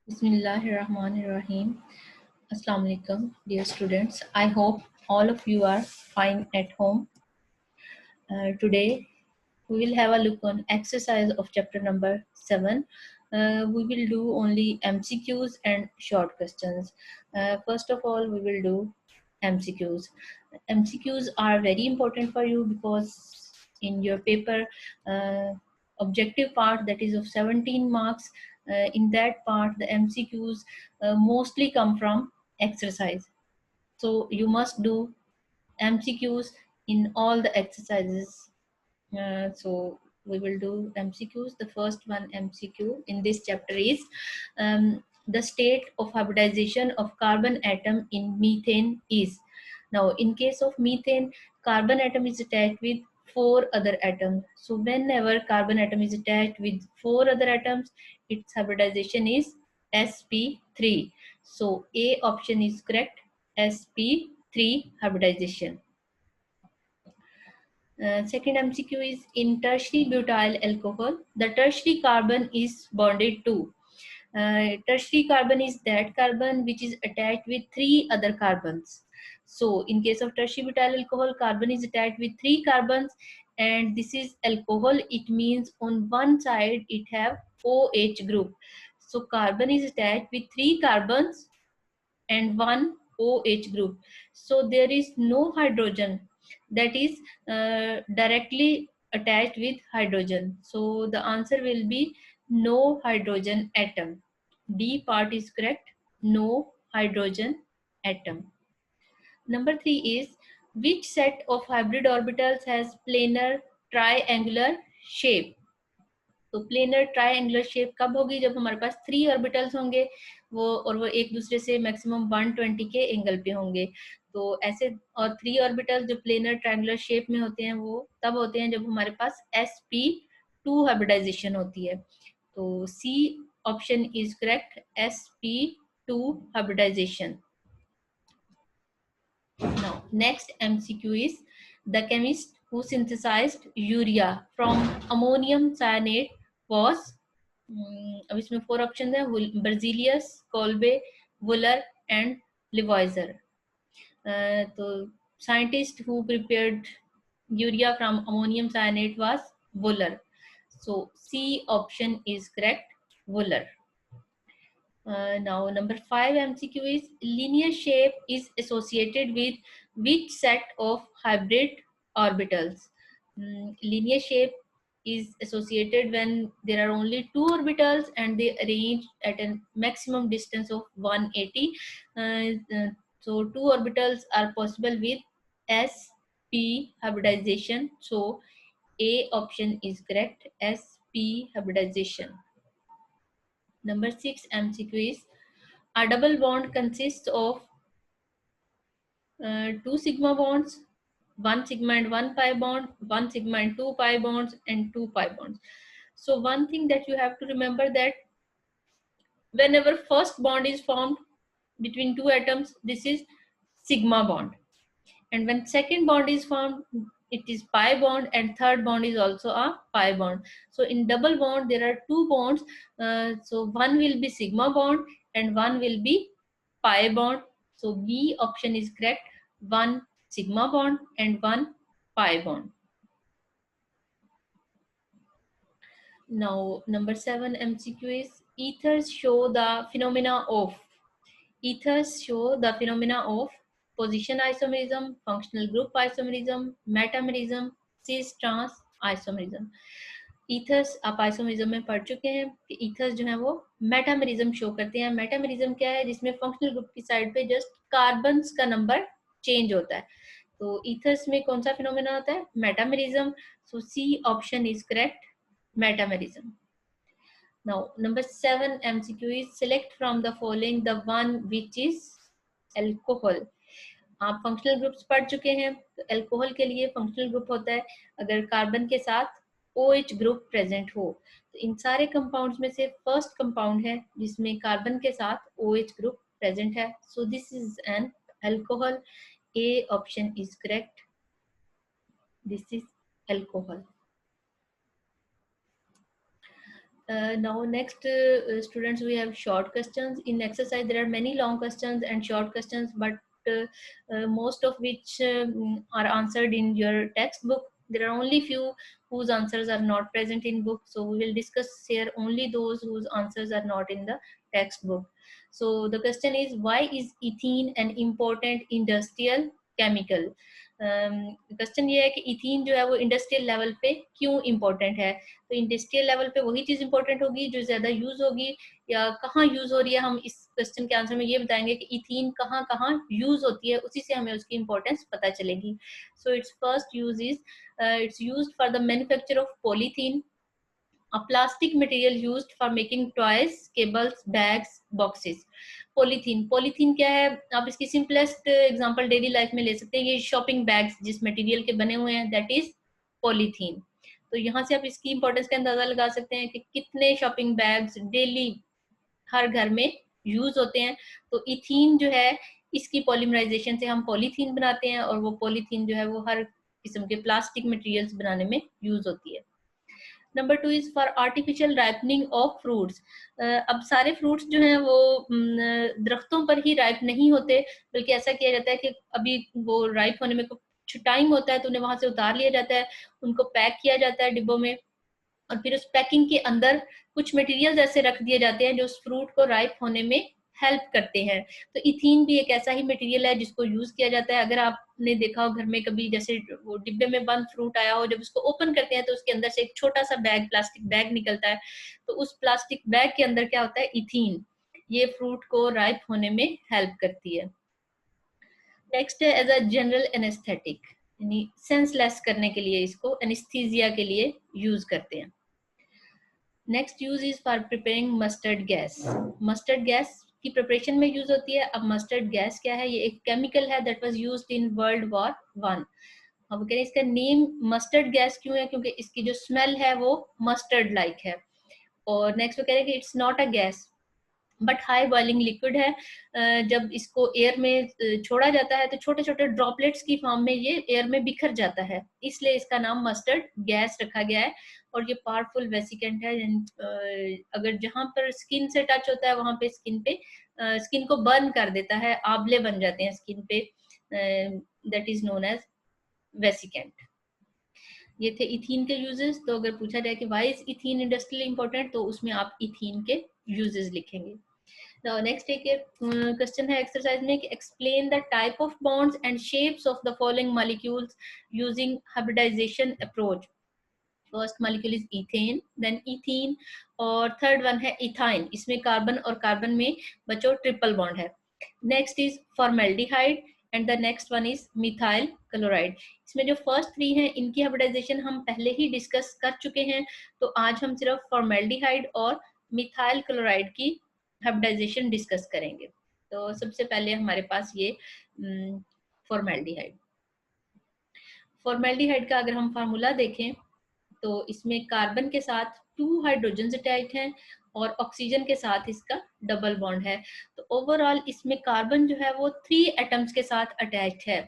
Bismillahirrahmanirrahim. Assalamu alaikum, dear students. I hope all of you are fine at home. Today we will have a look on exercise of chapter number 7. We will do only MCQs and short questions. First of all, we will do MCQs. MCQs are very important for you because in your paper, objective part, that is of 17 marks, in that part the MCQs mostly come from exercise. So you must do MCQs in all the exercises. So we will do MCQs. The first one MCQ in this chapter is the state of hybridization of carbon atom in methane is. Now in case of methane, carbon atom is attached with 4 other atoms. So whenever carbon atom is attached with 4 other atoms, its hybridization is sp3. So A option is correct, sp3 hybridization. Second MCQ is in tertiary butyl alcohol, the tertiary carbon is bonded to. Tertiary carbon is that carbon which is attached with 3 other carbons. So in case of tertiary butyl alcohol, carbon is attached with 3 carbons, and this is alcohol. It means on one side it have OH group. So carbon is attached with 3 carbons and one OH group. So there is no hydrogen that is directly attached with hydrogen. So the answer will be no hydrogen atom. D part is correct, no hydrogen atom. Number 3 is which set of hybrid orbitals has planar triangular shape? तो planar triangular shape कब होगी? जब हमारे पास 3 orbitals होंगे वो एक दूसरे से मैक्सिमम 120 के एंगल पे होंगे. तो ऐसे और 3 ऑर्बिटल्स जो प्लेनर ट्रायंगुलर शेप में होते हैं वो तब होते हैं जब हमारे पास sp2 हाइब्रिडाइजेशन होती है. तो C option is correct, sp2 hybridization. Now next MCQ is the chemist who synthesized urea from ammonium cyanate was. अब इसमें 4 ऑप्शन है, बर्जीलियस, कोल्बे, वुलर एंड लिवॉइजर. तो scientist who prepared urea from ammonium cyanate was Wooler. So C option is correct, Wooler. Now number 5 MCQ is linear shape is associated with which set of hybrid orbitals? Linear shape is associated when there are only 2 orbitals and they arrange at a maximum distance of 180. So 2 orbitals are possible with sp hybridization. So A option is correct, sp hybridization. Number 6 MCQ is a double bond consists of 2 sigma bonds, 1 sigma and 1 pi bond, 1 sigma and 2 pi bonds, and 2 pi bonds. So one thing that you have to remember that whenever first bond is formed between 2 atoms, this is sigma bond. And when second bond is formed, it is pi bond, and third bond is also a pi bond. So in double bond, there are 2 bonds. So one will be sigma bond and one will be pi bond. So B option is correct, 1 sigma bond and 1 pi bond. Now number 7 MCQ is ethers show the phenomena of. Ethers show the phenomena of position isomerism, functional group isomerism, metamerism, cis trans isomerism. ethers आप isomerism में पढ़ चुके हैं कि ethers जो है वो metamerism show करते हैं. मेटामेरिज्म क्या है? जिसमें फंक्शनल ग्रुप की साइड पे जस्ट कार्बन्स का नंबर चेंज होता है. तो ethers में कौन सा फिनोमेना होता है? Metamerism. So C option is correct, metamerism. Now, number 7 MCQ is select from the following the one which is alcohol. आप फंक्शनल ग्रुप्स पढ़ चुके हैं. तो अल्कोहल के लिए फंक्शनल ग्रुप होता है अगर कार्बन के साथ OH ग्रुप प्रेजेंट हो. तो इन सारे कंपाउंड्स में से फर्स्ट कंपाउंड है जिसमें कार्बन के साथ OH ग्रुप प्रेजेंट है. सो this is an alcohol. A option is correct. This is alcohol. Now next, students, we have short questions. In exercise there are many long questions and short questions, but most of which are answered in your textbook. There are only few whose answers are not present in book, so we will discuss here only those whose answers are not in the textbook. So the question is, why is ethene an important industrial chemical? Question ये है कि ethene जो है वो industrial level पे क्यों important है? तो इंडस्ट्रियल लेवल पे वही चीज इंपॉर्टेंट होगी जो ज्यादा यूज होगी, या कहाँ यूज हो रही है। हम इस क्वेश्चन के आंसर में ये बताएंगे कि इथीन कहाँ कहाँ यूज होती है, उसी से हमें उसकी इंपॉर्टेंस पता चलेगी। So it's first use is it's used for the manufacture of polythene, a plastic material used for making toys, cables, bags, boxes. Polythene, polythene क्या है? आप इसकी सिंपलेस्ट एग्जांपल डेली लाइफ में ले सकते हैं। ये शॉपिंग बैग्स जिस मटेरियल के बने हुए हैं, दैट इज पॉलीथीन। तो यहाँ से आप इसकी इंपॉर्टेंस का अंदाजा लगा सकते हैं कि कितने शॉपिंग बैग्स डेली हर घर में यूज होते हैं। तो इथीन जो है, इसकी पॉलीमराइजेशन से हम पॉलीथीन बनाते हैं, और वो पॉलीथीन जो है वो हर किस्म के प्लास्टिक मटेरियल्स बनाने में यूज होती है। Number 2 is for artificial ripening of fruits. अब सारे फ्रूट्स जो हैं वो दरख्तों पर ही राइप नहीं होते, बल्कि ऐसा किया जाता है कि अभी वो राइप होने में कुछ टाइम होता है, तो उन्हें वहां से उतार लिया जाता है, उनको पैक किया जाता है डिब्बों में, और फिर उस पैकिंग के अंदर कुछ मटेरियल्स ऐसे रख दिए जाते हैं जो उस फ्रूट को राइप होने में हेल्प करते हैं। तो इथीन भी एक ऐसा ही मटेरियल है जिसको यूज किया जाता है। अगर आपने देखा हो घर में कभी, जैसे वो डिब्बे में बंद फ्रूट आया हो, जब उसको ओपन करते हैं तो उसके अंदर से एक छोटा सा बैग, प्लास्टिक बैग निकलता है, तो उस प्लास्टिक बैग के अंदर क्या होता है? इथीन। ये फ्रूट को राइप होने में हेल्प करती है। नेक्स्ट है एज अ जनरल एनेस्थेटिक, यानी सेंसलेस करने के लिए, इसको एनेस्थीसिया के लिए यूज करते हैं। Next use is for preparing mustard gas. Mustard gas की प्रिपरेशन में यूज होती है। अब मस्टर्ड गैस क्या है? ये एक केमिकल है that was used in world war 1। अब कह रहे हैं इसका नेम मस्टर्ड गैस क्यों है? क्योंकि इसकी जो स्मेल है वो मस्टर्ड लाइक है। और नेक्स्ट वो कह रहे हैं कि it's not a gas but high boiling liquid है। जब इसको एयर में छोड़ा जाता है तो छोटे छोटे ड्रॉपलेट्स की फॉर्म में ये एयर में बिखर जाता है, इसलिए इसका नाम मस्टर्ड गैस रखा गया है। और ये पावरफुल वेसिकेंट है। अगर जहां पर स्किन से टच होता है वहां पे स्किन को बर्न कर देता है, आबले बन जाते हैं स्किन पे, that is known as vesicant. ये थे इथीन के यूजेस। तो अगर पूछा जाए कि why is ethene industrially important, तो उसमें आप इथीन के यूजेस लिखेंगे। नेक्स्ट एक क्वेश्चन है एक्सरसाइज में कि explain the type of bonds and shapes of the following molecules using hybridization approach. First molecule is ethane, then ethene, और थर्ड वन है इथाइन। इसमें कार्बन और कार्बन में बच्चों ट्रिपल बॉन्ड है। Next is formaldehyde, and the next one is methyl chloride. इसमें जो first three हैं इनकी हाइब्रिडाइजेशन हम पहले ही डिस्कस कर चुके हैं, तो आज हम सिर्फ फॉर्मेल्डिहाइड और मिथाइल क्लोराइड की हाइब्रिडाइजेशन डिस्कस करेंगे। तो सबसे पहले हमारे पास ये फॉर्मेल्डिहाइड। फॉर्मेल्डिहाइड का अगर हम फार्मूला देखें तो इसमें कार्बन के साथ 2 हाइड्रोजन अटैच्ड हैं और ऑक्सीजन के साथ इसका डबल बॉन्ड है। तो ओवरऑल इसमें कार्बन जो है वो 3 एटम्स के साथ अटैच्ड है,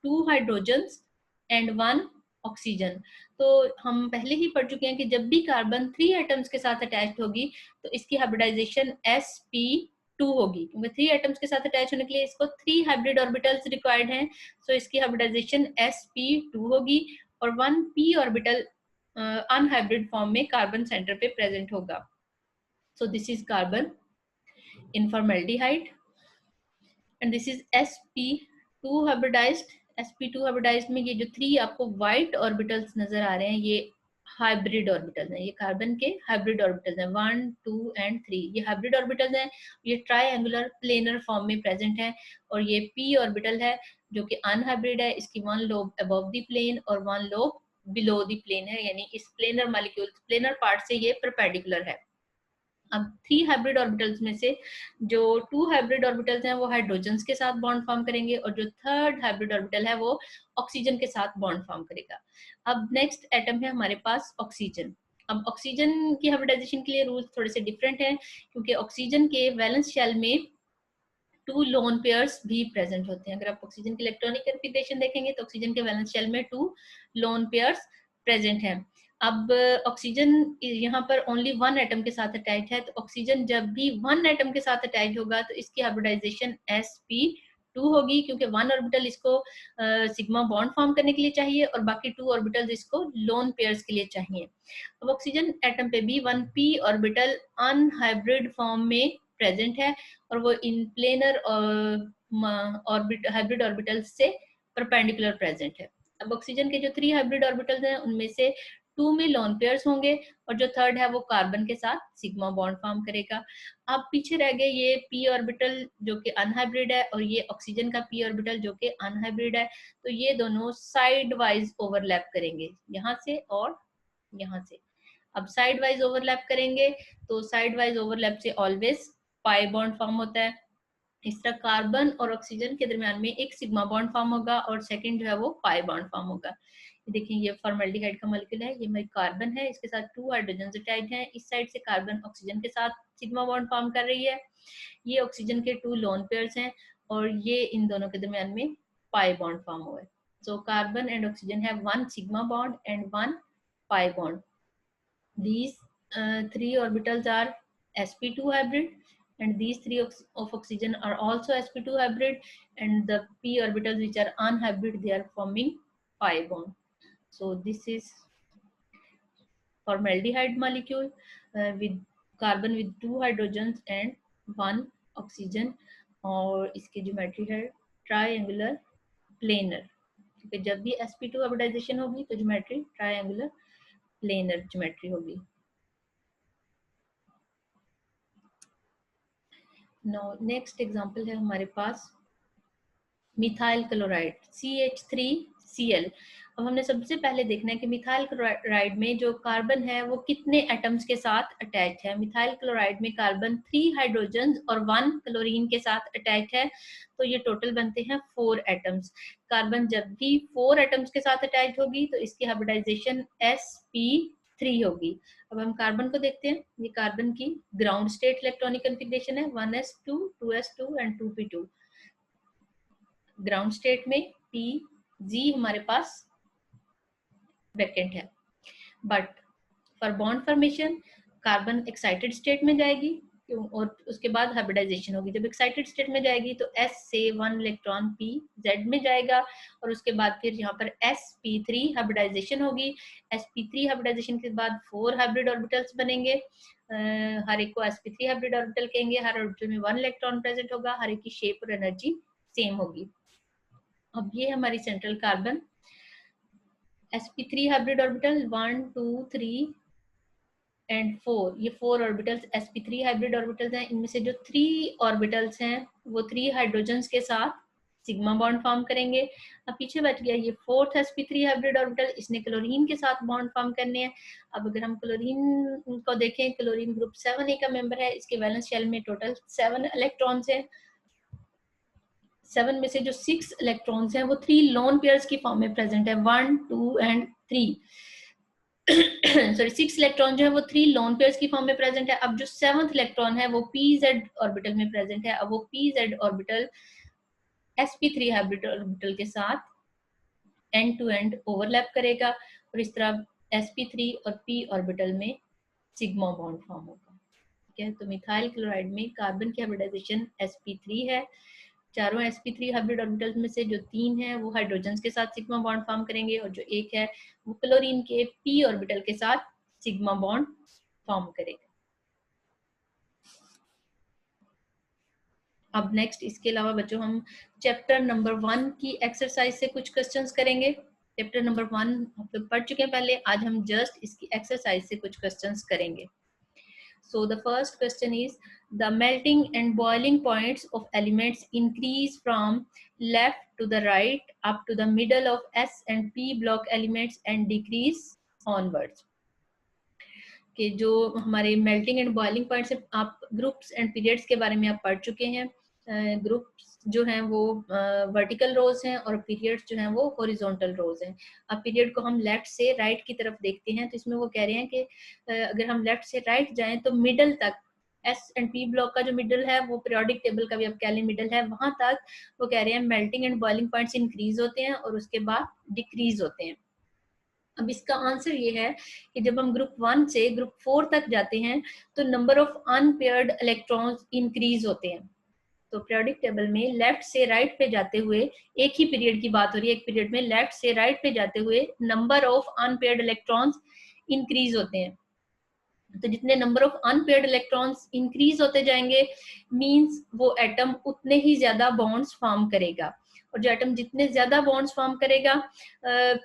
2 हाइड्रोजन्स एंड 1 ऑक्सीजन। तो हम पहले ही पढ़ चुके हैं कि जब भी कार्बन 3 एटम्स के साथ अटैच्ड होगी तो इसकी हाइब्रिडाइजेशन sp2 होगी, क्योंकि 3 एटम्स के साथ अटैच होने के लिए इसको 3 हाइब्रिड ऑर्बिटल्स रिक्वायर्ड हैं। सो इसकी हाइब्रिडाइजेशन sp2 होगी, और 1 p ऑर्बिटल अनहाइब्रिड फॉर्म में कार्बन सेंटर पे प्रेजेंट होगा। So this is carbon in formaldehyde, and this is sp2 hybridized. sp2 hybridized में ये जो 3 आपको व्हाइट ऑर्बिटल्स नजर आ रहे हैं, ये हाइब्रिड ऑर्बिटल्स हैं। ये कार्बन के हाइब्रिड ऑर्बिटल्स हैं, 1 2 एंड 3। ये हाइब्रिड ऑर्बिटल्स हैं, ये ट्राइएंगुलर प्लेनर फॉर्म में प्रेजेंट है। और ये p ऑर्बिटल है जो कि अनहाइब्रिड है, इसकी 1 लोब अबव द प्लेन और 1 लोब बिलो द प्लेन है, यानी इस प्लेनर मॉलिक्यूल प्लेनर पार्ट से ये परपेंडिकुलर है। अब 3 हाइब्रिड ऑर्बिटल्स में से जो 2 हाइब्रिड ऑर्बिटल्स हैं वो हाइड्रोजन्स के साथ बॉन्ड फॉर्म करेंगे, और जो थर्ड हाइब्रिड ऑर्बिटल है वो ऑक्सीजन के साथ बॉन्ड फॉर्म करेगा। अब नेक्स्ट एटम है हमारे पास ऑक्सीजन। अब ऑक्सीजन की हाइब्रिडाइजेशन के लिए रूल्स थोड़े से डिफरेंट हैं, क्योंकि ऑक्सीजन के वैलेंस शेल में 2 लोन पेयर्स भी प्रेजेंट होते हैं। अगर आप ऑक्सीजन की इलेक्ट्रॉनिक कन्फिगरेशन देखेंगे तो ऑक्सीजन के वैलेंस शेल में 2 लोन पेयर्स प्रेजेंट हैं। अब ऑक्सीजन यहाँ पर ओनली वन एटम के साथ अटैच है, तो ऑक्सीजन जब भी वन एटम के साथ अटैच होगा तो इसकी हाइब्रिडाइजेशन sp2 होगी, क्योंकि वन ऑर्बिटल इसको सिग्मा बॉन्ड फॉर्म करने के लिए चाहिए और बाकी टू ऑर्बिटल्स इसको लोन पेयर्स के लिए चाहिए। अब ऑक्सीजन एटम पे भी 1p ऑर्बिटल अनहाइब्रिड फॉर्म में प्रेजेंट है और वो इन प्लेनर हाइब्रिड ऑर्बिटल से परपेंडिकुलर प्रेजेंट है। अब ऑक्सीजन के जो 3 हाइब्रिड ऑर्बिटल्स हैं उनमें से 2 में लोन पेयर्स होंगे और जो थर्ड है वो कार्बन के साथ सिग्मा बॉन्ड फॉर्म करेगा। अब पीछे रह गए ये p ऑर्बिटल जो कि अनहाइब्रिड है और ये ऑक्सीजन का p ऑर्बिटल जो कि अनहाइब्रिड है, तो ये दोनों साइड वाइज ओवरलैप करेंगे, यहाँ से और यहाँ से। अब साइड वाइज ओवरलैप करेंगे तो साइड वाइज ओवरलैप से ऑलवेज पाई बॉन्ड फॉर्म होता है। इस तरह कार्बन और ऑक्सीजन के दरमियान में एक सिग्मा बॉन्ड फॉर्म होगा और सेकंड जो है वो पाई बॉन्ड फॉर्म होगा। देखिए ये फॉर्मल्डिहाइड का मॉलिक्यूल है, ये मेरी कार्बन है, इसके साथ 2 हाइड्रोजन अटैच्ड हैं। इस साइड से कार्बन ऑक्सीजन के साथ सिग्मा बॉन्ड फॉर्म कर रही है। ये ऑक्सीजन के 2 लोन पेयर्स हैं और ये इन दोनों के दरमियान में पाई बॉन्ड फॉर्म हुआ है। So carbon and oxygen have 1 sigma bond and 1 pi bond. These 3 orbitals are sp2 hybrid and these 3 of oxygen are also sp2 hybrid, and the p orbitals which are unhybrid they are forming pi bond. So this is formaldehyde molecule with carbon with 2 hydrogens and 1 oxygen, और इसकी geometry है triangular planar, क्योंकि जब भी sp2 hybridisation होगी तो geometry triangular planar geometry होगी। Now next example है हमारे पास मिथाइल क्लोराइड CH3Cl। अब हमने सबसे पहले देखना है कि मिथाइल क्लोराइड में जो कार्बन है वो कितने एटम्स के साथ अटैच है। मिथाइल क्लोराइड में कार्बन 3 हाइड्रोजन और 1 क्लोरीन के साथ अटैच है, तो ये टोटल बनते हैं 4 एटम्स। कार्बन जब भी 4 एटम्स के साथ अटैच होगी तो इसकी हाइब्रिडाइजेशन sp3 होगी। अब हम कार्बन को देखते हैं। ये कार्बन की ग्राउंड स्टेट इलेक्ट्रॉनिक कॉन्फ़िगरेशन है 1s2 2s2 and 2p2। Ground state में Pg हमारे पास वैकेंट है, but for bond formation carbon excited state में जाएगी और उसके बाद हाइब्रिडाइजेशन होगी। जब एक्साइटेड स्टेट में जाएगी तो S से 1 इलेक्ट्रॉन Pz में जाएगा और उसके बाद फिर यहाँ पर sp3 हाइब्रिडाइजेशन होगी। sp3 हाइब्रिडाइजेशन के बाद 4 हाइब्रिड ऑर्बिटल्स बनेंगे। हर एक को sp3 हाइब्रिड ऑर्बिटल कहेंगे। हर ऑर्बिटल में 1 इलेक्ट्रॉन प्रेजेंट होगा, हर एक की शेप और एनर्जी सेम होगी। अब ये हमारी central carbon sp3 hybrid orbital 1 2 3 and 4, ये 4 ऑर्बिटल्स sp3 हाइब्रिड ऑर्बिटल्स हैं। इनमें से जो 3 ऑर्बिटल्स हैं वो 3 हाइड्रोजन्स के साथ सिग्मा बॉन्ड फॉर्म करेंगे। अब पीछे बच गया ये 4th sp3 हाइब्रिड ऑर्बिटल, इसने क्लोरीन के साथ बॉन्ड फॉर्म करने हैं। अब अगर हम क्लोरीन को देखें, क्लोरीन ग्रुप 7A का मेंबर है। इसके वैलेंस शेल में टोटल 7 इलेक्ट्रॉन्स हैं। 7 में से जो 6 इलेक्ट्रॉन्स हैं वो 3 लोन पेयर्स की फॉर्म में प्रेजेंट है 1 2 एंड 3। सॉरी 6 इलेक्ट्रॉन जो है वो 3 लोन पेयर्स की फॉर्म में प्रेजेंट है। अब जो 7th इलेक्ट्रॉन है वो pz ऑर्बिटल में प्रेजेंट है। अब वो pz orbital sp3 hybrid orbital के साथ एंड टू एंड ओवरलैप करेगा और इस तरह sp3 और p ऑर्बिटल में सिग्मा बॉन्ड फॉर्म होगा। ठीक है, तो मिथाइल क्लोराइड में कार्बन की हाइब्रिडाइजेशन sp3 है। चारों sp3 हाइब्रिड ऑर्बिटल्स में से जो 3 हैं वो हाइड्रोजन्स के साथ सिग्मा बॉन्ड फॉर्म करेंगे और जो एक है वो क्लोरीन के p ऑर्बिटल के साथ सिग्मा बॉन्ड फॉर्म करेगा। अब नेक्स्ट इसके अलावा बच्चों हम चैप्टर नंबर 1 की एक्सरसाइज से कुछ क्वेश्चंस करेंगे। चैप्टर नंबर 1 हम लोग पढ़ चुके हैं पहले, आज हम जस्ट इसकी एक्सरसाइज से कुछ क्वेश्चंस करेंगे। So the first question is, the melting and boiling points of elements increase from left to the right up to the middle of S and P block elements and decrease onwards. कि जो हमारे melting and boiling points है, आप groups and periods के बारे में आप पढ़ चुके हैं। ग्रुप्स जो हैं वो वर्टिकल रोज हैं और पीरियड्स जो हैं वो हॉरिजॉन्टल रोज हैं। अब पीरियड को हम लेफ्ट से राइट की तरफ देखते हैं तो इसमें वो कह रहे हैं कि अगर हम लेफ्ट से राइट जाएं तो मिडल तक एस एंड पी ब्लॉक का जो मिडल है वो पीरियोडिक टेबल का भी आप कह लें मिडल है, वहां तक वो कह रहे हैं melting and boiling points increase होते हैं और उसके बाद डिक्रीज होते हैं। अब इसका आंसर ये है कि जब हम ग्रुप 1 से ग्रुप 4 तक जाते हैं तो number of unpaired electrons increase होते हैं। तो पीरियोडिक टेबल में लेफ्ट से राइट पे जाते हुए, एक ही पीरियड की बात हो रही है, एक पीरियड में लेफ्ट से राइट पे जाते हुए number of unpaired electrons increase होते हैं। तो जितने number of unpaired electrons increase होते जाएंगे मींस वो एटम उतने ही ज्यादा बॉन्ड्स फॉर्म करेगा, और जो एटम जितने ज्यादा बॉन्ड्स फॉर्म करेगा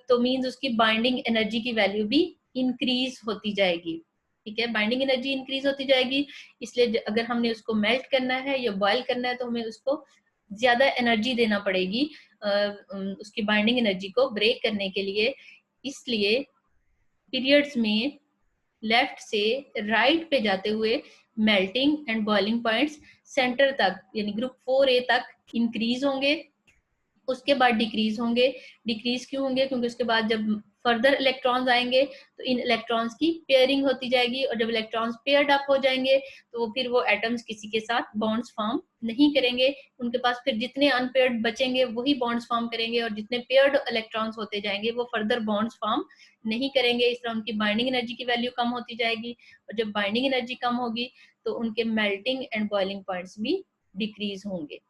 तो मींस उसकी बाइंडिंग एनर्जी की वैल्यू भी इंक्रीज होती जाएगी। ठीक है, बाइंडिंग एनर्जी इंक्रीज होती जाएगी, इसलिए अगर हमने उसको मेल्ट करना है या बॉयल करना है तो हमें उसको ज्यादा एनर्जी देना पड़ेगी उसकी बाइंडिंग एनर्जी को ब्रेक करने के लिए। इसलिए पीरियड्स में लेफ्ट से राइट पे जाते हुए melting and boiling points centre तक यानी ग्रुप 4A तक इंक्रीज होंगे, उसके बाद डिक्रीज होंगे। डिक्रीज क्यों होंगे? क्योंकि उसके बाद जब फर्दर इलेक्ट्रॉन्स आएंगे तो इन इलेक्ट्रॉन्स की पेयरिंग होती जाएगी, और जब इलेक्ट्रॉन्स पेयर्ड अप हो जाएंगे तो फिर वो एटम्स किसी के साथ बॉन्ड्स फॉर्म नहीं करेंगे, उनके पास फिर जितने अनपेयर्ड बचेंगे वही बॉन्ड्स फॉर्म करेंगे, और जितने पेयर्ड इलेक्ट्रॉन्स होते जाएंगे वो फर्दर बॉन्ड्स फॉर्म नहीं करेंगे। इस तरह उनकी बाइंडिंग एनर्जी की वैल्यू कम होती जाएगी, और जब बाइंडिंग एनर्जी कम होगी तो उनके मेल्टिंग एंड बॉइलिंग पॉइंट्स भी डिक्रीज होंगे।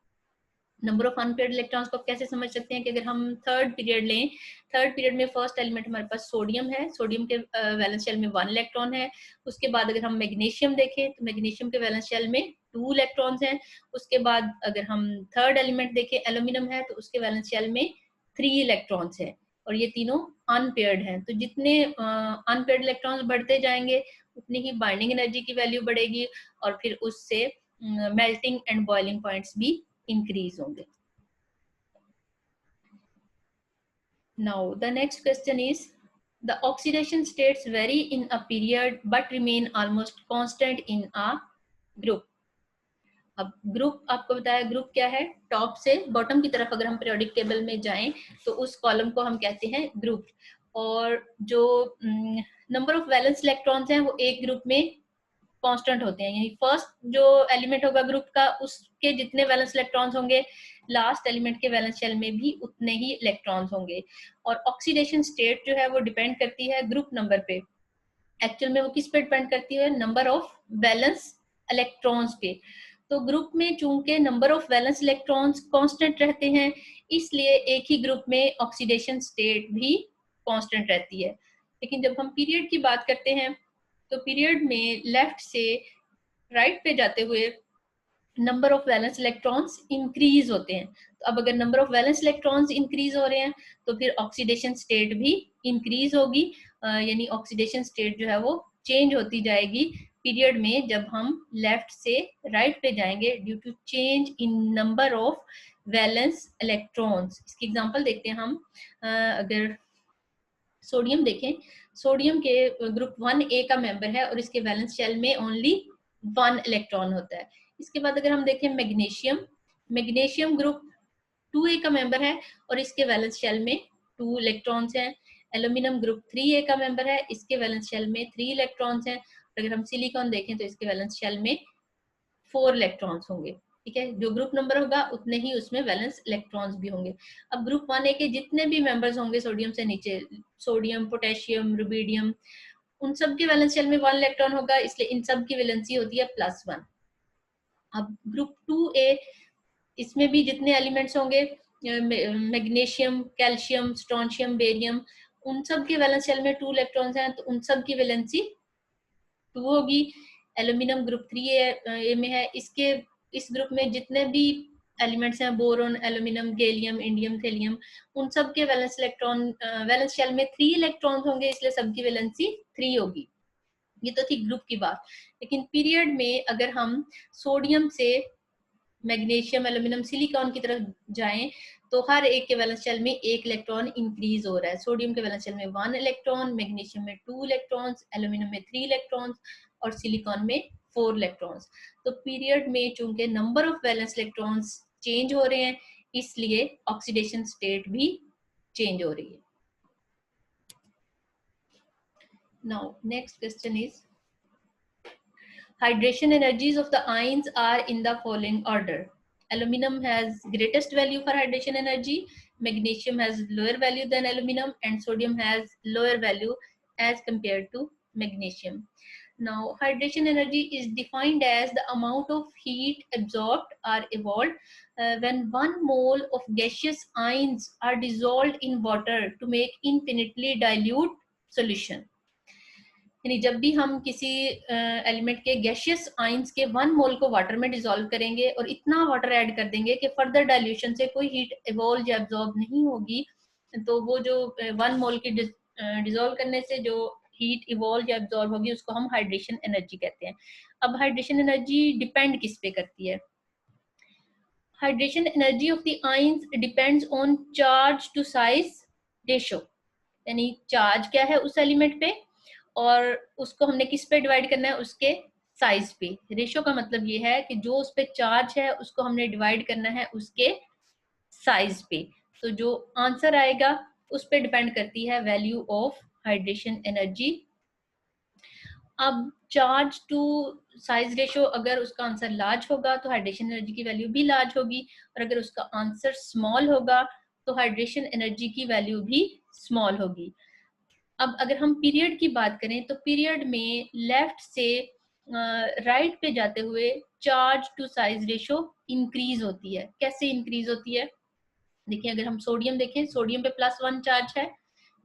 नंबर ऑफ अनपेयर्ड इलेक्ट्रॉन्स को कैसे समझ सकते हैं कि अगर हम थर्ड पीरियड लें, थर्ड पीरियड में फर्स्ट एलिमेंट हमारे पास सोडियम है, सोडियम के वैलेंस शेल में 1 इलेक्ट्रॉन है। उसके बाद अगर हम मैग्नीशियम देखें तो मैग्नीशियम के वैलेंस शेल में 2 इलेक्ट्रॉन्स हैं। उसके बाद अगर हम थर्ड एलिमेंट देखें एल्यूमिनियम है तो उसके वैलेंस शेल में 3 इलेक्ट्रॉन्स हैं, और ये तीनों अनपेयर्ड हैं। तो जितने अनपेयर्ड इलेक्ट्रॉन्स बढ़ते जाएंगे उतनी ही बाइंडिंग एनर्जी की वैल्यू बढ़ेगी, और फिर उससे मेल्टिंग एंड बॉइलिंग पॉइंट्स भी increase होंगे। Now the next question is, the oxidation states vary in a period but remain almost constant in a group। अब ग्रुप आपको बताया, ग्रुप क्या है? टॉप से बॉटम की तरफ अगर हम पीरियोडिक टेबल में जाएं तो उस कॉलम को हम कहते हैं ग्रुप, और जो नंबर ऑफ वैलेंस इलेक्ट्रॉन्स हैं वो एक ग्रुप में कांस्टेंट होते हैं, यानी फर्स्ट जो एलिमेंट होगा ग्रुप का उसके जितने वैलेंस इलेक्ट्रॉन्स होंगे लास्ट एलिमेंट के वैलेंस शेल में भी उतने ही इलेक्ट्रॉन्स होंगे। और ऑक्सीडेशन स्टेट जो है वो डिपेंड करती है ग्रुप नंबर पे। एक्चुअल में वो किस पे डिपेंड करती है? नंबर ऑफ वैलेंस इलेक्ट्रॉन्स पे। तो ग्रुप में चूंकि number of valence electrons constant रहते हैं इसलिए एक ही ग्रुप में ऑक्सीडेशन स्टेट भी कांस्टेंट रहती है। लेकिन जब हम पीरियड की बात करते हैं तो पीरियड में लेफ्ट से राइट पे जाते हुए number of valence electrons increase होते हैं। तो अब अगर number of valence electrons increase हो रहे हैं तो फिर ऑक्सीडेशन स्टेट भी इंक्रीज होगी, यानी ऑक्सीडेशन स्टेट जो है वो चेंज होती जाएगी पीरियड में जब हम लेफ्ट से राइट पे जाएंगे due to change in number of valence electrons. इसकी एग्जांपल देखते हैं हम। अगर सोडियम देखें, सोडियम के ग्रुप 1A का मेंबर है और इसके वैलेंस शेल में ओनली 1 इलेक्ट्रॉन होता है। इसके बाद अगर हम देखें मैग्नीशियम, मैग्नीशियम ग्रुप 2A का मेंबर है और इसके वैलेंस शेल में 2 इलेक्ट्रॉन्स हैं। एल्यूमिनियम ग्रुप 3A का मेंबर है, इसके वैलेंस शेल में 3 इलेक्ट्रॉन्स हैं। अगर हम सिलिकॉन देखें तो इसके वैलेंस शेल में 4 इलेक्ट्रॉन्स होंगे। ठीक है, जो ग्रुप नंबर होगा उतने ही उसमें वैलेंस इलेक्ट्रॉन्स भी होंगे। अब ग्रुप 1A के जितने भी मेंबर्स होंगे सोडियम से नीचे, सोडियम, पोटेशियम, रुबिडियम, उन सब के वैलेंस शेल में 1 इलेक्ट्रॉन होगा, इसलिए इन सब की वैलेंसी होती है +1। अब ग्रुप 2A, इसमें भी जितने एलिमेंट्स होंगे मैग्नीशियम, कैल्शियम, स्ट्रोंशियम, बेरियम, उन सब के वैलेंस शेल में 2 इलेक्ट्रॉन्स हैं तो उन सब की वैलेंसी 2 होगी। एल्यूमिनियम ग्रुप 3A में है, इसके इस ग्रुप में जितने भी एलिमेंट्स हैं boron, aluminium, gallium, indium, thallium, उन सब के वैलेंस इलेक्ट्रॉन वैलेंस शेल में 3 इलेक्ट्रॉन्स होंगे, इसलिए सबकी वैलेंसी 3 होगी। ये तो थी ग्रुप की बात। लेकिन पीरियड में अगर हम सोडियम से मैग्नीशियम, एल्यूमिनियम, सिलिकॉन की तरफ जाएं तो हर एक के वैलेंस शेल में 1 इलेक्ट्रॉन इंक्रीज हो रहा है। सोडियम के वैलेंस शेल में 1 इलेक्ट्रॉन, मैग्नीशियम में 2 इलेक्ट्रॉन्स, एल्यूमिनियम में 3 इलेक्ट्रॉन्स और सिलिकॉन में 4 इलेक्ट्रॉन्स। तो पीरियड में चूंकि number of valence electrons change हो रहे हैं इसलिए ऑक्सीडेशन स्टेट भी चेंज हो रही है। Now next question is, hydration energies of the ions are in the following order. Aluminum has greatest value for hydration energy, Magnesium has lower value than aluminum, and sodium has lower value as compared to magnesium. Now, hydration energy is defined as the amount of heat absorbed or evolved when 1 mole of gaseous ions are dissolved in water to make infinitely dilute solution. यानी जब भी हम किसी element के gaseous ions के 1 मोल को water में dissolve करेंगे और इतना वाटर ऐड कर देंगे कि फर्दर डाइल्यूशन से कोई हीट इवॉल्व या एब्जॉर्ब नहीं होगी, तो वो जो 1 मोल की डिसॉल्व करने से जो हीट इवॉल्व या एब्जॉर्ब होगी उसको हम हाइड्रेशन एनर्जी कहते हैं. अब हाइड्रेशन एनर्जी डिपेंड किस पे करती है? Hydration energy of the ions depends on charge to size ratio, यानी चार्ज क्या है उस एलिमेंट पे और उसको हमने किस पे डिवाइड करना है, उसके साइज पे. रेशो का मतलब ये है कि जो उस पे चार्ज है उसको हमने डिवाइड करना है उसके साइज पे. तो जो आंसर आएगा उस पे डिपेंड करती है वैल्यू ऑफ हाइड्रेशन एनर्जी. अब चार्ज टू साइज रेशो, अगर उसका आंसर लार्ज होगा तो हाइड्रेशन एनर्जी की वैल्यू भी लार्ज होगी, और अगर उसका आंसर स्मॉल होगा तो हाइड्रेशन एनर्जी की वैल्यू भी स्मॉल होगी. अब अगर हम पीरियड की बात करें तो पीरियड में लेफ्ट से राइट पे जाते हुए charge to size ratio increase होती है. कैसे इंक्रीज होती है? देखिए, अगर हम सोडियम देखें, सोडियम पे +1 चार्ज है,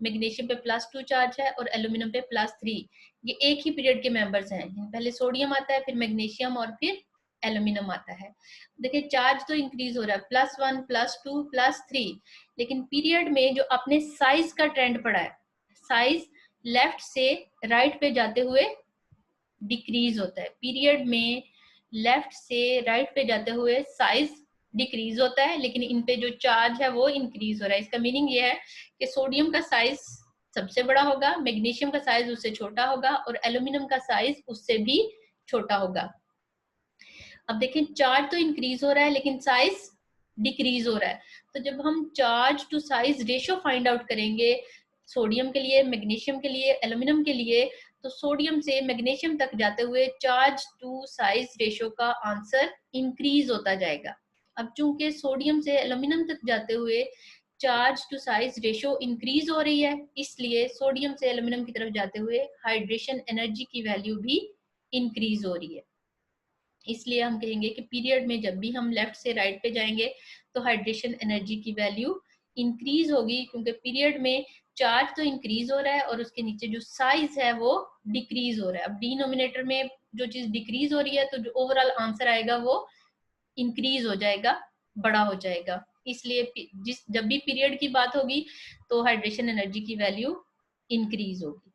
मैग्नीशियम पे +2 चार्ज है और एल्यूमिनियम पे +3. ये एक ही पीरियड के मेंबर्स हैं. पहले सोडियम आता है, फिर मैग्नीशियम और फिर एल्यूमिनियम आता है. देखिए, चार्ज तो इंक्रीज हो रहा है, +1 +2 +3, लेकिन पीरियड में जो अपने साइज का ट्रेंड पड़ा है, साइज लेफ्ट से राइट पे जाते हुए डिक्रीज होता है. पीरियड में लेफ्ट से राइट पे जाते हुए साइज डिक्रीज होता है, लेकिन इन पे जो चार्ज है वो इंक्रीज हो रहा है. इसका मीनिंग ये है कि सोडियम का साइज सबसे बड़ा होगा, मैग्नीशियम का साइज उससे छोटा होगा और एल्यूमिनियम का साइज उससे भी छोटा होगा. अब देखें, चार्ज तो इंक्रीज हो रहा है लेकिन साइज डिक्रीज हो रहा है. तो जब हम charge to size ratio find out करेंगे सोडियम के लिए, मैग्नीशियम के लिए, एल्यूमिनियम के लिए, तो सोडियम से मैग्नीशियम तक जाते हुए चार्ज टू साइज रेशो का आंसर इंक्रीज होता जाएगा. अब चूंकि सोडियम से एल्यूमिनियम तक जाते हुए charge to size ratio increase हो रही है, इसलिए सोडियम से एल्यूमिनियम की तरफ जाते हुए हाइड्रेशन एनर्जी की वैल्यू भी इंक्रीज हो रही है. इसलिए हम कहेंगे कि पीरियड में जब भी हम लेफ्ट से राइट पे जाएंगे तो हाइड्रेशन एनर्जी की वैल्यू इंक्रीज होगी, क्योंकि पीरियड में चार्ज तो इंक्रीज हो रहा है और उसके नीचे जो साइज है वो डिक्रीज हो रहा है. अब डिनोमिनेटर में जो चीज डिक्रीज हो रही है तो जो ओवरऑल आंसर आएगा वो इंक्रीज हो जाएगा, बड़ा हो जाएगा. इसलिए जब भी पीरियड की बात होगी तो हाइड्रेशन एनर्जी की वैल्यू इंक्रीज होगी.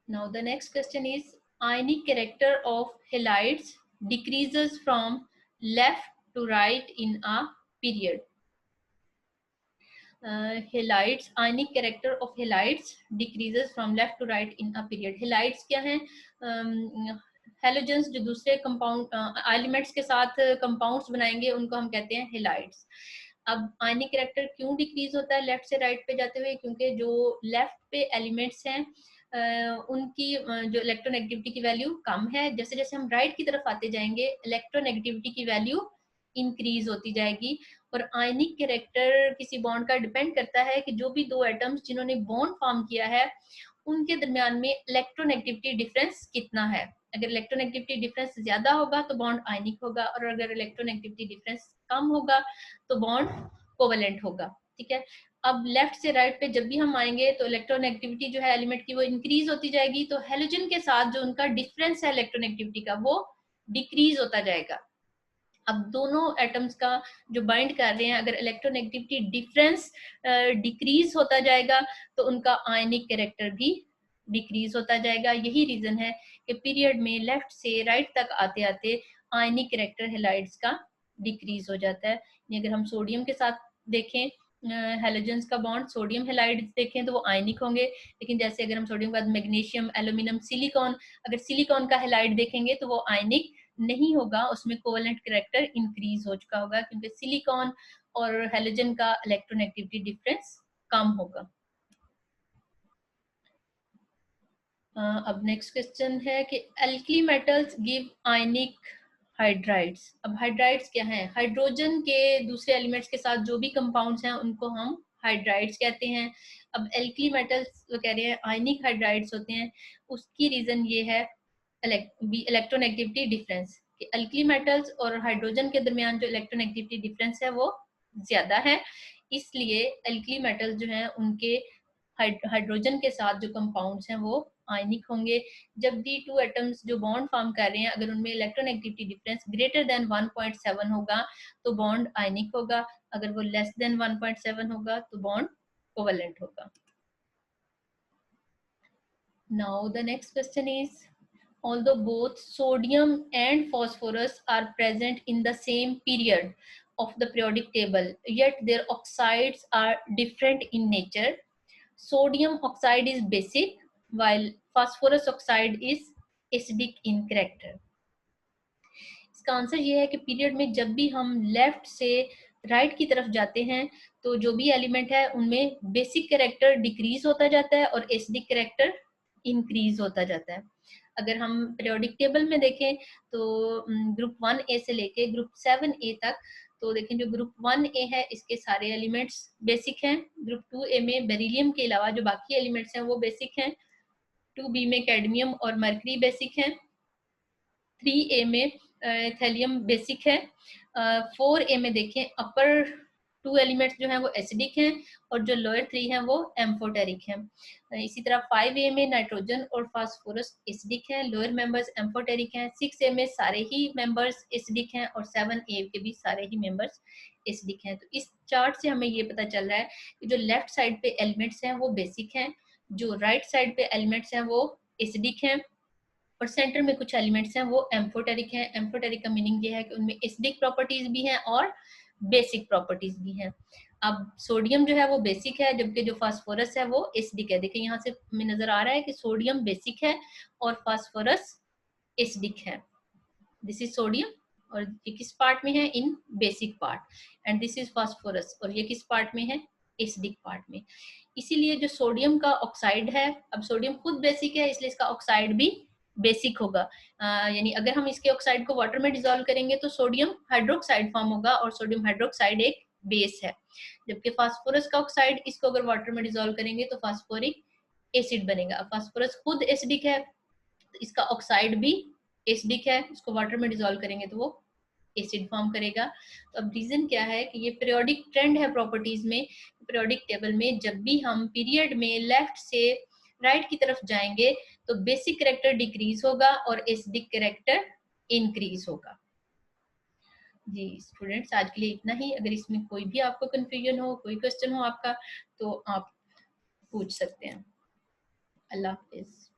Now the next question is, ionic character of halides decreases from left to right in a period. Halides, ionic character of halides decreases from left to right in a period. Halides क्या हैं? Halogens जो दूसरे compound elements के साथ compounds बनाएंगे उनको हम कहते हैं हेलाइड्स. अब आयनिक कैरेक्टर क्यों डिक्रीज होता है लेफ्ट से राइट पे जाते हुए? क्योंकि जो लेफ्ट पे एलिमेंट्स हैं उनकी जो इलेक्ट्रोनेगेटिविटी की वैल्यू कम है. जैसे जैसे हम राइट की तरफ आते जाएंगे इलेक्ट्रोनेगेटिविटी की वैल्यू इंक्रीज होती जाएगी. और आयनिक कैरेक्टर किसी बॉन्ड का डिपेंड करता है कि जो भी दो एटम्स जिन्होंने बॉन्ड फॉर्म किया है उनके दरमियान में इलेक्ट्रोनेगेटिविटी डिफरेंस कितना है. अगर इलेक्ट्रोनेगेटिविटी डिफरेंस ज्यादा होगा तो बॉन्ड आयनिक होगा, और अगर इलेक्ट्रोनेगेटिविटी डिफरेंस कम होगा तो बॉन्ड कोवेलेंट होगा. ठीक है. अब लेफ्ट से राइट पे जब भी हम आएंगे तो इलेक्ट्रोनेगेटिविटी जो है एलिमेंट की वो इंक्रीज होती जाएगी, तो हेलोजन के साथ जो उनका डिफरेंस है इलेक्ट्रोनेगेटिविटी का वो डिक्रीज होता जाएगा. अब दोनों एटम्स का जो बाइंड कर रहे हैं, अगर इलेक्ट्रोनेगेटिविटी डिफरेंस डिक्रीज होता जाएगा तो उनका आयनिक कैरेक्टर भी डिक्रीज होता जाएगा. यही रीजन है कि पीरियड में लेफ्ट से राइट तक आते आते आयनिक कैरेक्टर हेलाइड्स का डिक्रीज हो जाता है. अगर हम सोडियम के साथ देखें हेलोजेंस का बॉन्ड, सोडियम हेलाइड्स देखें तो वो आयनिक होंगे, लेकिन जैसे अगर हम सोडियम के बाद मैग्नीशियम, एल्यूमिनियम, सिलिकॉन, अगर सिलिकॉन का हेलाइड देखेंगे तो वो आयनिक नहीं होगा, उसमें कोवेलेंट कैरेक्टर इंक्रीज हो चुका होगा, क्योंकि सिलिकॉन और हेलोजन का इलेक्ट्रोनेगेटिविटी डिफरेंस कम होगा. अब नेक्स्ट क्वेश्चन है कि एल्कली मेटल्स गिव आयनिक हाइड्राइड्स। अब हाइड्राइड्स क्या है? हाइड्रोजन के दूसरे एलिमेंट्स के साथ जो भी कंपाउंड्स हैं उनको हम हाइड्राइड्स कहते हैं। अब एल्कली मेटल्स जो कह रहे हैं आयनिक हाइड्राइड्स होते हैं, उसकी रीजन ये है इलेक्ट्रोनेगेटिविटी डिफरेंस, कि अल्कली मेटल्स और हाइड्रोजन के दरमियान जो इलेक्ट्रोनेगेटिविटी डिफरेंस है वो ज्यादा है, इसलिए अल्कली मेटल्स जो हैं उनके हाइड्रोजन के साथ जो कंपाउंड्स हैं वो आयनिक होंगे। जब दी टू एटम्स जो बॉन्ड फॉर्म कर रहे हैं अगर उनमें इलेक्ट्रोनेगेटिविटी डिफरेंस ग्रेटर देन 1.7 होगा तो बॉन्ड आयनिक होगा, अगर वो लेस देन 1.7 होगा तो बॉन्ड कोवेलेंट होगा। Now the next question is, although both sodium and phosphorus are present in the same period of the periodic table, yet their oxides are different in nature. Sodium oxide is basic while phosphorus oxide is acidic in character. इसका answer ये है कि period में जब भी हम left से right की तरफ जाते हैं तो जो भी एलिमेंट है उनमें बेसिक कैरेक्टर डिक्रीज होता जाता है और एसिडिक कैरेक्टर इंक्रीज होता जाता है। अगर हम पीरियोडिक टेबल में देखें तो ग्रुप 1A से लेके ग्रुप 7A तक, तो देखें जो ग्रुप 1A है इसके सारे एलिमेंट्स बेसिक हैं। ग्रुप 2A में बेरिलियम के अलावा जो बाकी एलिमेंट्स हैं वो बेसिक हैं। 2B में कैडमियम और मरकरी बेसिक हैं। 3A में थैलियम बेसिक है। 4A में देखें अपर 2 एलिमेंट्स जो हैं वो एसिडिक हैं और जो लोअर 3 हैं वो एम्फोटेरिक हैं। इसी तरह 5A में नाइट्रोजन और फास्फोरस एसिडिक हैं, लोअर मेंबर्स एम्फोटेरिक हैं। 6A में सारे ही मेंबर्स एसिडिक हैं और 7A के भी सारे ही मेंबर्स एसिडिक हैं। तो इस चार्ट से हमें ये पता चल रहा है कि जो लेफ्ट साइड पे एलिमेंट्स हैं वो बेसिक हैं, जो राइट साइड पे एलिमेंट्स हैं वो एसिडिक हैं और सेंटर में कुछ एलिमेंट्स हैं वो एम्फोटेरिक हैं। एम्फोटेरिक का मीनिंग ये है कि उनमें एसिडिक प्रॉपर्टीज भी हैं और बेसिक प्रॉपर्टीज भी हैं। अब सोडियम जो है वो बेसिक है जबकि जो फास्फोरस है वो एसिडिक है। देखिए यहाँ से हमें नजर आ रहा है कि सोडियम बेसिक है और फास्फोरस एसिडिक है। दिस इज सोडियम और ये किस पार्ट में है? In basic part. And this is phosphorus और ये किस पार्ट में है? एसिडिक पार्ट में। इसीलिए जो सोडियम का ऑक्साइड है, अब सोडियम खुद बेसिक है इसलिए इसका ऑक्साइड भी बेसिक होगा। यानी अगर हम इसके ऑक्साइड को वाटर में डिसॉल्व करेंगे तो सोडियम हाइड्रोक्साइड फॉर्म होगा और सोडियम हाइड्रोक्साइड एक बेस है। जबकि फास्फोरस का ऑक्साइड इसको अगर वाटर में डिसॉल्व करेंगे तो फास्फोरिक एसिड बनेगा। फास्फोरस खुद एसिडिक है तो इसका ऑक्साइड भी एसिडिक है, इसको वाटर में डिसॉल्व करेंगे तो वो एसिड फॉर्म करेगा। तो अब रीजन क्या है कि ये पीरियोडिक ट्रेंड है प्रॉपर्टीज में, पीरियोडिक टेबल में जब भी हम पीरियड में लेफ्ट से राइट की तरफ जाएंगे तो बेसिक कैरेक्टर डिक्रीज होगा और एसिडिक कैरेक्टर इंक्रीज होगा। जी स्टूडेंट्स आज के लिए इतना ही। अगर इसमें कोई भी आपको कंफ्यूजन हो, कोई क्वेश्चन हो आपका तो आप पूछ सकते हैं। अल्लाह हाफिज।